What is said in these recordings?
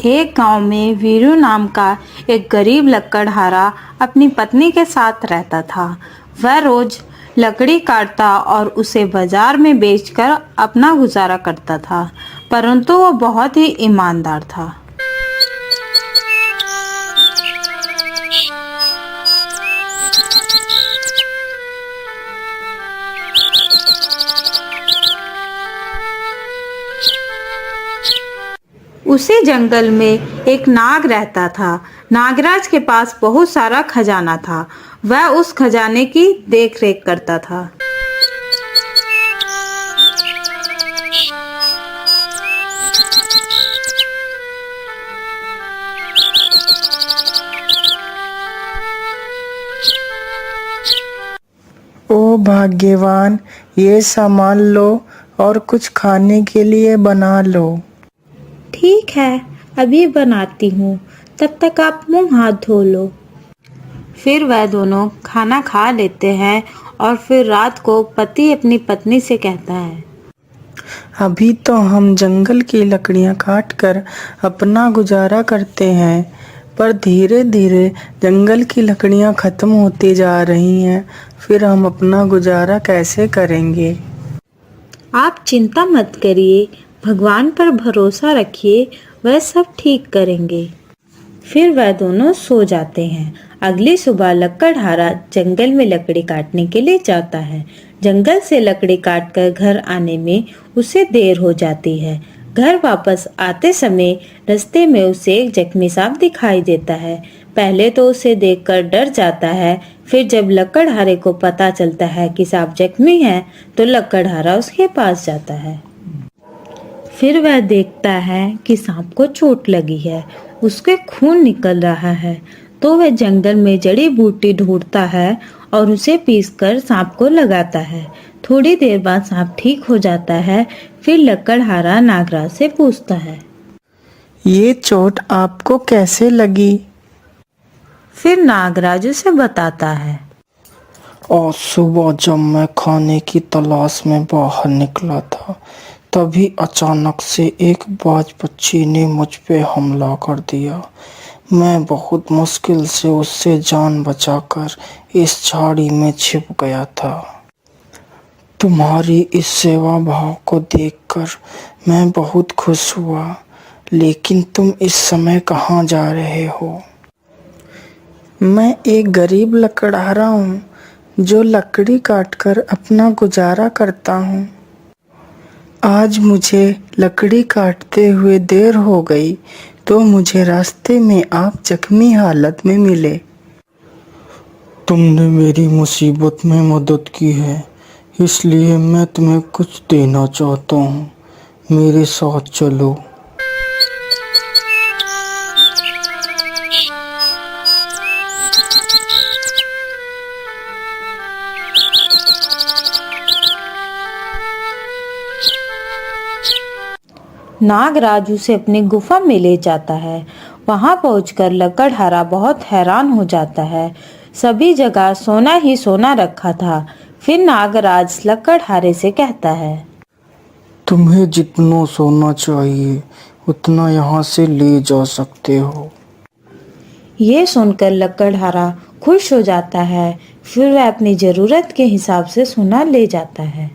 एक गांव में वीरू नाम का एक गरीब लकड़हारा अपनी पत्नी के साथ रहता था। वह रोज लकड़ी काटता और उसे बाजार में बेचकर अपना गुजारा करता था, परंतु वह बहुत ही ईमानदार था। उसी जंगल में एक नाग रहता था। नागराज के पास बहुत सारा खजाना था। वह उस खजाने की देखरेख करता था। ओ भाग्यवान, ये सामान लो और कुछ खाने के लिए बना लो। ठीक है, अभी बनाती हूँ, तब तक आप मुंह हाथ धो लो। फिर वह दोनों खाना खा लेते हैं और फिर रात को पति अपनी पत्नी से कहता है, अभी तो हम जंगल की लकड़ियां काट कर अपना गुजारा करते हैं, पर धीरे धीरे जंगल की लकड़ियां खत्म होती जा रही हैं। फिर हम अपना गुजारा कैसे करेंगे? आप चिंता मत करिए, भगवान पर भरोसा रखिए, वह सब ठीक करेंगे। फिर वह दोनों सो जाते हैं। अगली सुबह लकड़हारा जंगल में लकड़ी काटने के लिए जाता है। जंगल से लकड़ी काटकर घर आने में उसे देर हो जाती है। घर वापस आते समय रास्ते में उसे एक जख्मी सांप दिखाई देता है। पहले तो उसे देखकर डर जाता है, फिर जब लकड़हारे को पता चलता है कि सांप जख्मी है तो लकड़हारा उसके पास जाता है। फिर वह देखता है कि सांप को चोट लगी है, उसके खून निकल रहा है, तो वह जंगल में जड़ी बूटी ढूंढता है और उसे पीसकर सांप को लगाता है। थोड़ी देर बाद सांप ठीक हो जाता है। फिर लकड़हारा नागराज से पूछता है, ये चोट आपको कैसे लगी? फिर नागराज उसे बताता है, और सुबह जब मैं खाने की तलाश में बाहर निकला था, तभी अचानक से एक बाज पक्षी ने मुझ पे हमला कर दिया। मैं बहुत मुश्किल से उससे जान बचाकर इस झाड़ी में छिप गया था। तुम्हारी इस सेवा भाव को देखकर मैं बहुत खुश हुआ, लेकिन तुम इस समय कहाँ जा रहे हो? मैं एक गरीब लकड़हारा हूँ जो लकड़ी काटकर अपना गुजारा करता हूँ। आज मुझे लकड़ी काटते हुए देर हो गई, तो मुझे रास्ते में आप जख्मी हालत में मिले। तुमने मेरी मुसीबत में मदद की है, इसलिए मैं तुम्हें कुछ देना चाहता हूँ। मेरे साथ चलो। नागराज उसे अपनी गुफा में ले जाता है। वहां पहुंचकर लकड़हारा बहुत हैरान हो जाता है। सभी जगह सोना ही सोना रखा था। फिर नागराज लकड़हारे से कहता है, तुम्हें जितना सोना चाहिए उतना यहाँ से ले जा सकते हो। ये सुनकर लकड़हारा खुश हो जाता है। फिर वह अपनी जरूरत के हिसाब से सोना ले जाता है।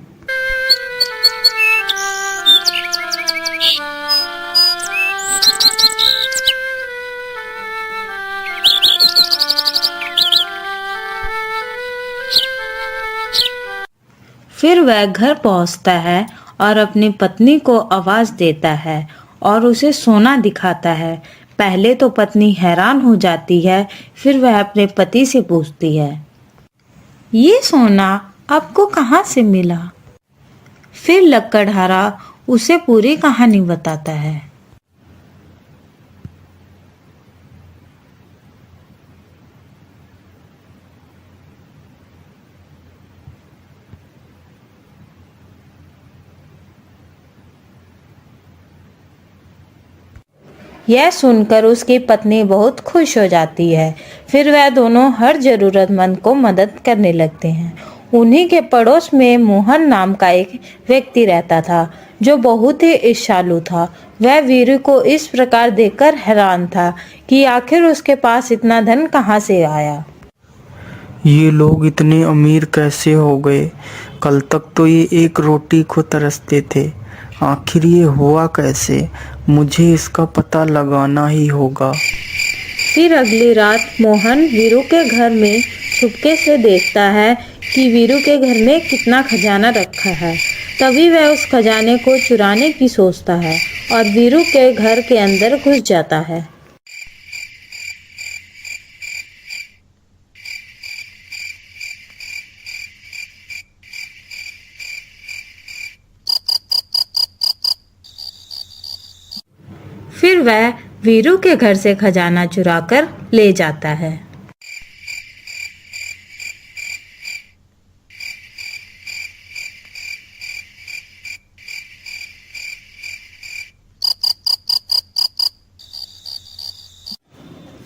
फिर वह घर पहुंचता है और अपनी पत्नी को आवाज देता है और उसे सोना दिखाता है। पहले तो पत्नी हैरान हो जाती है, फिर वह अपने पति से पूछती है, ये सोना आपको कहाँ से मिला? फिर लकड़हारा उसे पूरी कहानी बताता है। यह सुनकर उसकी पत्नी बहुत खुश हो जाती है। फिर वह दोनों हर जरूरतमंद को मदद करने लगते हैं। उन्हीं के पड़ोस में मोहन नाम का एक व्यक्ति रहता था जो बहुत ही ईर्ष्यालु था। वह वीरू को इस प्रकार देखकर हैरान था कि आखिर उसके पास इतना धन कहाँ से आया। ये लोग इतने अमीर कैसे हो गए? कल तक तो ये एक रोटी को तरसते थे। आखिर ये हुआ कैसे? मुझे इसका पता लगाना ही होगा। फिर अगली रात मोहन वीरू के घर में चुपके से देखता है कि वीरू के घर में कितना खजाना रखा है। तभी वह उस खजाने को चुराने की सोचता है और वीरू के घर के अंदर घुस जाता है। फिर वह वीरू के घर से खजाना चुराकर ले जाता है।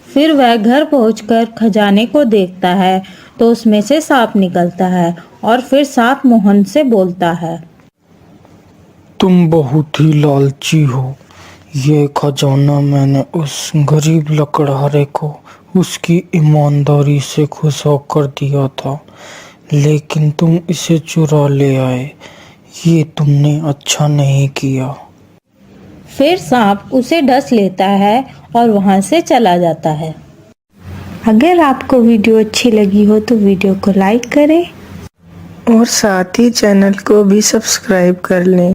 फिर वह घर पहुंचकर खजाने को देखता है तो उसमें से सांप निकलता है और फिर सांप मोहन से बोलता है, तुम बहुत ही लालची हो। ये खजाना मैंने उस गरीब लकड़हारे को उसकी ईमानदारी से खुश होकर दिया था, लेकिन तुम इसे चुरा ले आए। ये तुमने अच्छा नहीं किया। फिर सांप उसे डस लेता है और वहां से चला जाता है। अगर आपको वीडियो अच्छी लगी हो तो वीडियो को लाइक करें और साथ ही चैनल को भी सब्सक्राइब कर लें।